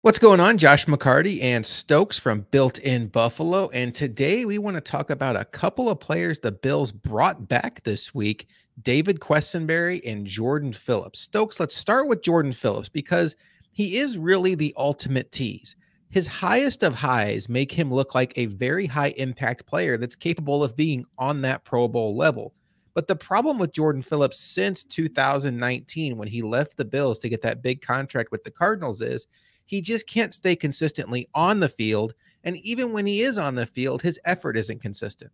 What's going on? Josh McCarty and Stokes from Built in Buffalo. And today we want to talk about a couple of players the Bills brought back this week, David Quessenberry and Jordan Phillips. Stokes, let's start with Jordan Phillips because he is really the ultimate tease. His highest of highs make him look like a very high impact player that's capable of being on that Pro Bowl level. But the problem with Jordan Phillips since 2019, when he left the Bills to get that big contract with the Cardinals, is he just can't stay consistently on the field. And even when he is on the field, his effort isn't consistent.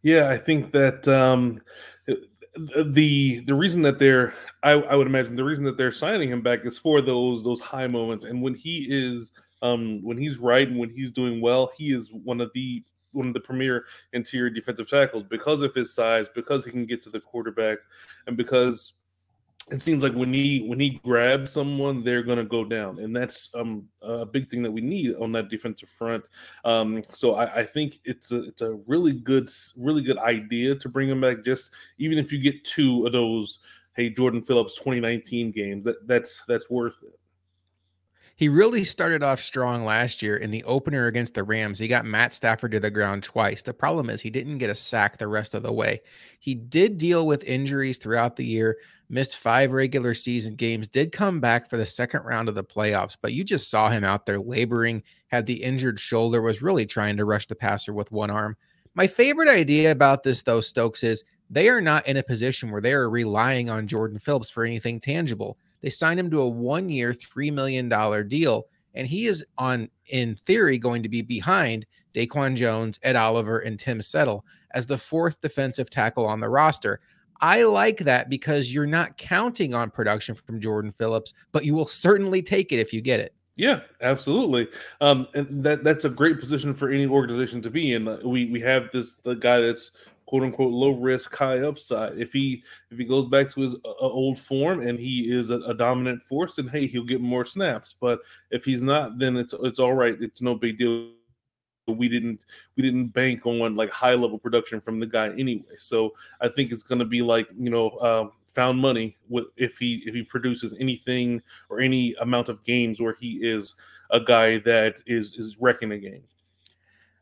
Yeah, I think that the reason that I would imagine the reason that they're signing him back is for those high moments, and when he's right and when he's doing well, he is one of the premier interior defensive tackles because of his size, because he can get to the quarterback, and because it seems like when he grabs someone, they're going to go down, and that's a big thing that we need on that defensive front. So I think it's a really good idea to bring him back. Just even if you get two of those, hey, Jordan Phillips 2019 games, that's worth it. He really started off strong last year in the opener against the Rams. He got Matt Stafford to the ground twice. The problem is he didn't get a sack the rest of the way. He did deal with injuries throughout the year, missed 5 regular season games, did come back for the second round of the playoffs, but you just saw him out there laboring, had the injured shoulder, was really trying to rush the passer with one arm. My favorite idea about this, though, Stokes, is they are not in a position where they are relying on Jordan Phillips for anything tangible. They signed him to a 1-year, $3 million deal, and he is in theory, going to be behind Daquan Jones, Ed Oliver, and Tim Settle as the fourth defensive tackle on the roster. I like that because you're not counting on production from Jordan Phillips, but you will certainly take it if you get it. Yeah, absolutely. And that's a great position for any organization to be in. We have the guy that's quote unquote low risk, high upside. If he goes back to his old form and he is a dominant force, then hey, he'll get more snaps. But if he's not, then it's all right. It's no big deal. We didn't bank on like high level production from the guy anyway. So I think it's going to be like found money if he produces anything or any amount of games where he is a guy that is wrecking a game.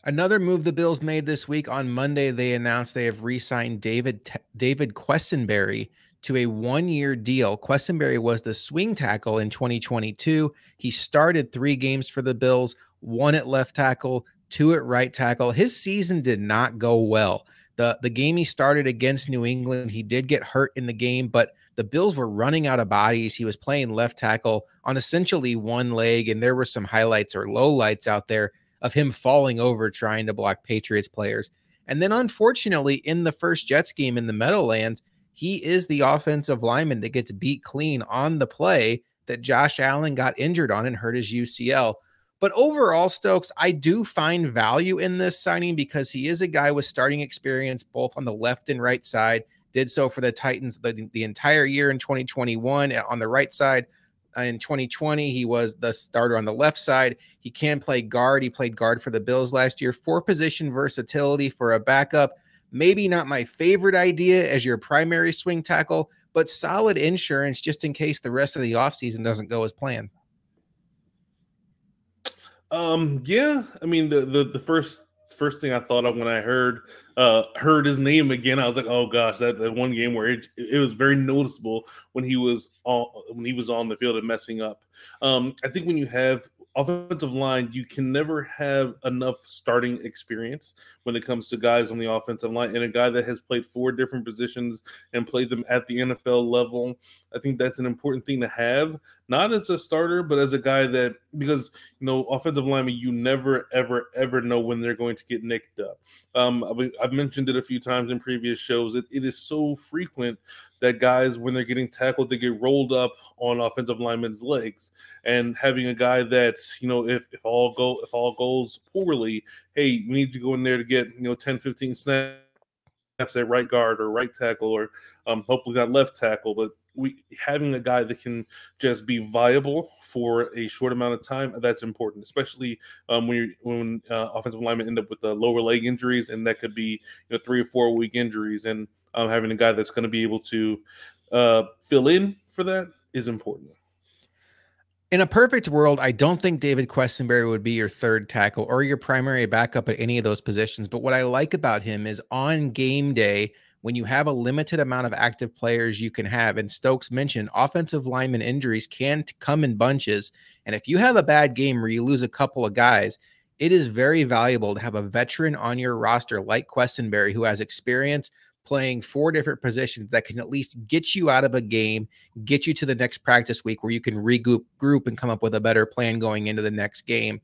Another move the Bills made this week on Monday, they announced they have re-signed David Quessenberry to a 1-year deal. Quessenberry was the swing tackle in 2022. He started 3 games for the Bills, 1 at left tackle, 2 at right tackle. His season did not go well. The game he started against New England, he did get hurt in the game, but the Bills were running out of bodies. He was playing left tackle on essentially one leg, and there were some highlights or lowlights out there of him falling over trying to block Patriots players. And then unfortunately, in the first Jets game in the Meadowlands, he is the offensive lineman that gets beat clean on the play that Josh Allen got injured on and hurt his UCL. But overall, Stokes, I do find value in this signing because he is a guy with starting experience both on the left and right side. Did so for the Titans the entire year in 2021 on the right side. In 2020, he was the starter on the left side. He can play guard. He played guard for the Bills last year. 4-position versatility for a backup. Maybe not my favorite idea as your primary swing tackle, but solid insurance just in case the rest of the offseason doesn't go as planned. Yeah, I mean the first thing I thought of when I heard his name again, I was like, oh gosh, that one game where it was very noticeable when he was on the field and messing up. I think when you have offensive line, you can never have enough starting experience when it comes to guys on the offensive line, and a guy that has played 4 different positions and played them at the NFL level. I think that's an important thing to have, not as a starter, but as a guy that, because offensive linemen, you never ever know when they're going to get nicked up. I've mentioned it a few times in previous shows. It is so frequent that guys, when they're getting tackled, they get rolled up on offensive linemen's legs. And having a guy that, if all goes poorly, hey, we need to go in there to get 10, 15 snaps at right guard or right tackle, or hopefully not left tackle. But having a guy that can just be viable for a short amount of time, that's important, especially when offensive linemen end up with lower leg injuries, and that could be 3 or 4 week injuries. And having a guy that's going to be able to fill in for that is important. In a perfect world, I don't think David Quessenberry would be your third tackle or your primary backup at any of those positions. But what I like about him is on game day, when you have a limited amount of active players you can have, and Stokes mentioned offensive lineman injuries can come in bunches. And if you have a bad game where you lose a couple of guys, it is very valuable to have a veteran on your roster like Quessenberry who has experience playing 4 different positions that can at least get you out of a game, get you to the next practice week where you can regroup and come up with a better plan going into the next game.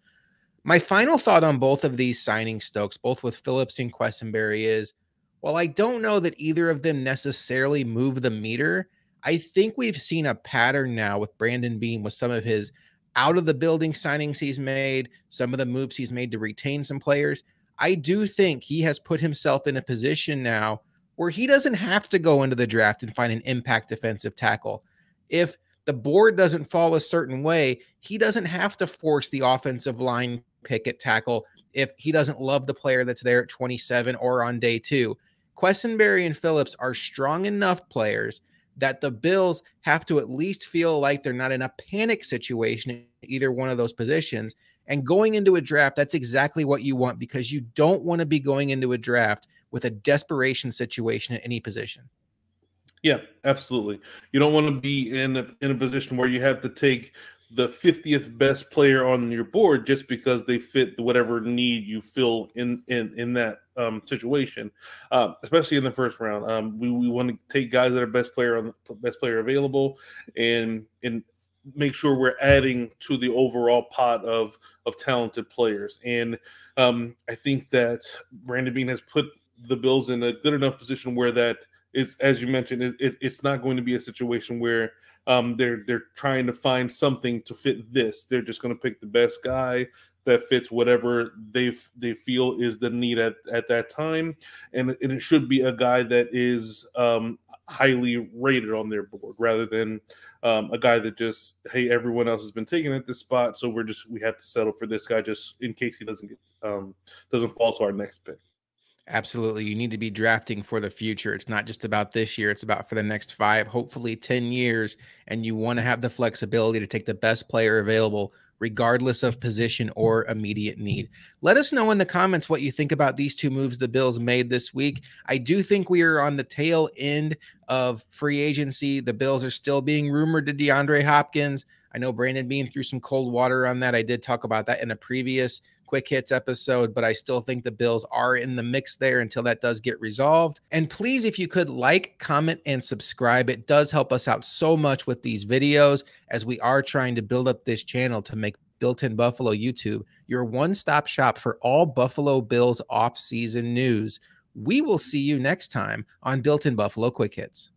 My final thought on both of these signing, Stokes, both with Phillips and Quessenberry, is while I don't know that either of them necessarily move the meter, I think we've seen a pattern now with Brandon Beam with some of his out of the building signings he's made, some of the moves he's made to retain some players. I do think he has put himself in a position now where he doesn't have to go into the draft and find an impact defensive tackle. If the board doesn't fall a certain way, he doesn't have to force the offensive line pick at tackle if he doesn't love the player that's there at 27 or on day 2. Quessenberry and Phillips are strong enough players that the Bills have to at least feel like they're not in a panic situation in either one of those positions. And going into a draft, that's exactly what you want, because you don't want to be going into a draft with a desperation situation at any position. Yeah, absolutely. You don't want to be in a position where you have to take the 50th best player on your board just because they fit whatever need you fill in that situation, especially in the first round. We want to take guys that are best player available, and make sure we're adding to the overall pot of talented players. And I think that Brandon Beane has put the Bills in a good enough position where that is, as you mentioned, it's not going to be a situation where they're trying to find something to fit this. They're just going to pick the best guy that fits whatever they feel is the need at that time, and it should be a guy that is highly rated on their board, rather than a guy that just, hey, everyone else has been taken at this spot, so we have to settle for this guy just in case he doesn't fall to our next pick. Absolutely. You need to be drafting for the future. It's not just about this year. It's about for the next 5, hopefully 10 years. And you want to have the flexibility to take the best player available, regardless of position or immediate need. Let us know in the comments what you think about these 2 moves the Bills made this week. I do think we are on the tail end of free agency. The Bills are still being rumored to DeAndre Hopkins. I know Brandon Beane threw some cold water on that. I did talk about that in a previous Quick Hits episode, but I still think the Bills are in the mix there until that does get resolved. And please, if you could like, comment, and subscribe, it does help us out so much with these videos as we are trying to build up this channel to make Built in Buffalo YouTube your one-stop shop for all Buffalo Bills off-season news. We will see you next time on Built in Buffalo Quick Hits.